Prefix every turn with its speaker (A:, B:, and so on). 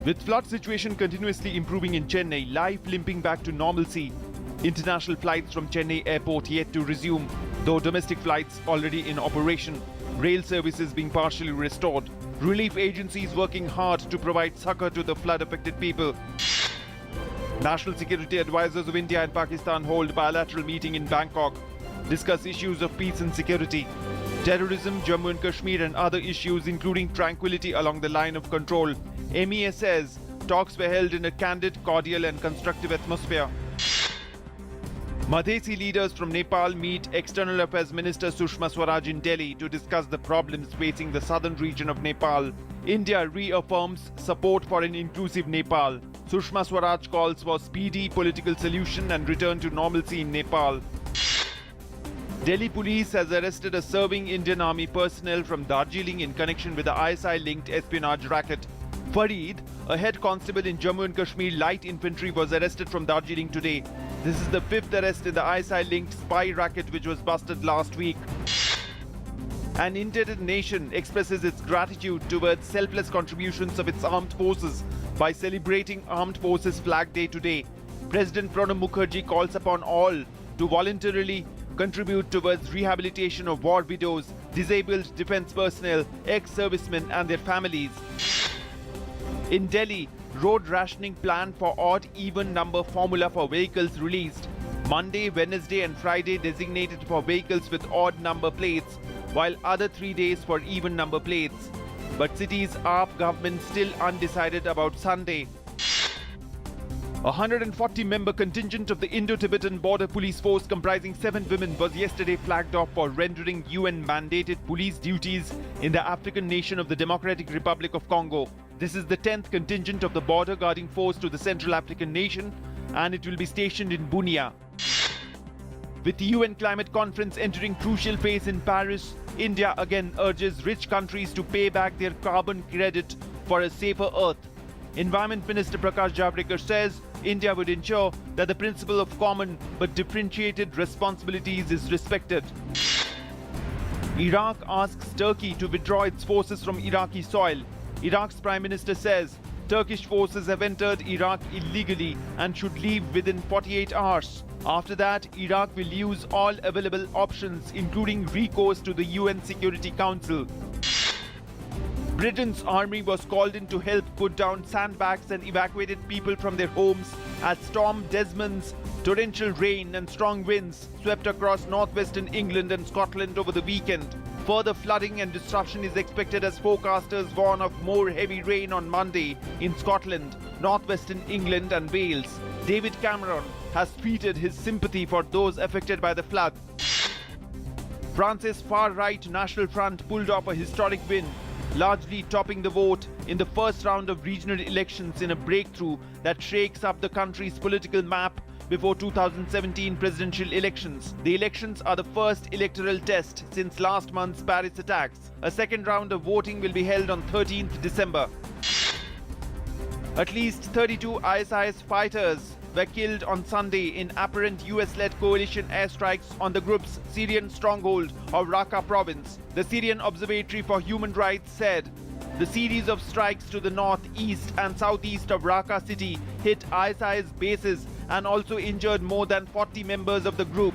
A: With flood situation continuously improving in Chennai, life limping back to normalcy. International flights from Chennai airport yet to resume, though domestic flights already in operation. Rail services being partially restored. Relief agencies working hard to provide succor to the flood-affected people. National Security Advisors of India and Pakistan hold bilateral meeting in Bangkok. Discuss issues of peace and security. Terrorism, Jammu and Kashmir and other issues including tranquility along the line of control. MEA says talks were held in a candid, cordial and constructive atmosphere. Madhesi leaders from Nepal meet External Affairs Minister Sushma Swaraj in Delhi to discuss the problems facing the southern region of Nepal. India reaffirms support for an inclusive Nepal. Sushma Swaraj calls for speedy political solution and return to normalcy in Nepal. Delhi police has arrested a serving Indian Army personnel from Darjeeling in connection with the ISI-linked espionage racket. Fareed, a head constable in Jammu and Kashmir Light Infantry, was arrested from Darjeeling today. This is the fifth arrest in the ISI-linked spy racket which was busted last week. An indebted nation expresses its gratitude towards selfless contributions of its armed forces by celebrating Armed Forces Flag Day today. President Pranab Mukherjee calls upon all to voluntarily contribute towards rehabilitation of war widows, disabled defense personnel, ex-servicemen and their families. In Delhi, road rationing plan for odd-even number formula for vehicles released. Monday, Wednesday and Friday designated for vehicles with odd number plates, while other 3 days for even number plates. But city's AAP government still undecided about Sunday. A 140-member contingent of the Indo-Tibetan Border Police Force comprising 7 women was yesterday flagged off for rendering UN-mandated police duties in the African nation of the Democratic Republic of Congo. This is the 10th contingent of the border guarding force to the Central African nation, and it will be stationed in Bunia. With the UN climate conference entering crucial phase in Paris, India again urges rich countries to pay back their carbon credit for a safer earth. Environment Minister Prakash Javadekar says India would ensure that the principle of common but differentiated responsibilities is respected. Iraq asks Turkey to withdraw its forces from Iraqi soil. Iraq's Prime Minister says Turkish forces have entered Iraq illegally and should leave within 48 hours. After that, Iraq will use all available options, including recourse to the UN Security Council. Britain's army was called in to help put down sandbags and evacuated people from their homes as Storm Desmond's torrential rain and strong winds swept across northwestern England and Scotland over the weekend. Further flooding and disruption is expected as forecasters warn of more heavy rain on Monday in Scotland, northwestern England and Wales. David Cameron has tweeted his sympathy for those affected by the flood. France's far-right National Front pulled off a historic win, largely topping the vote in the first round of regional elections in a breakthrough that shakes up the country's political map before 2017 presidential elections. The elections are the first electoral test since last month's Paris attacks. A second round of voting will be held on 13th December. At least 32 ISIS fighters were killed on Sunday in apparent US-led coalition airstrikes on the group's Syrian stronghold of Raqqa province. The Syrian Observatory for Human Rights said the series of strikes to the north, east and southeast of Raqqa city hit ISIS bases and also injured more than 40 members of the group.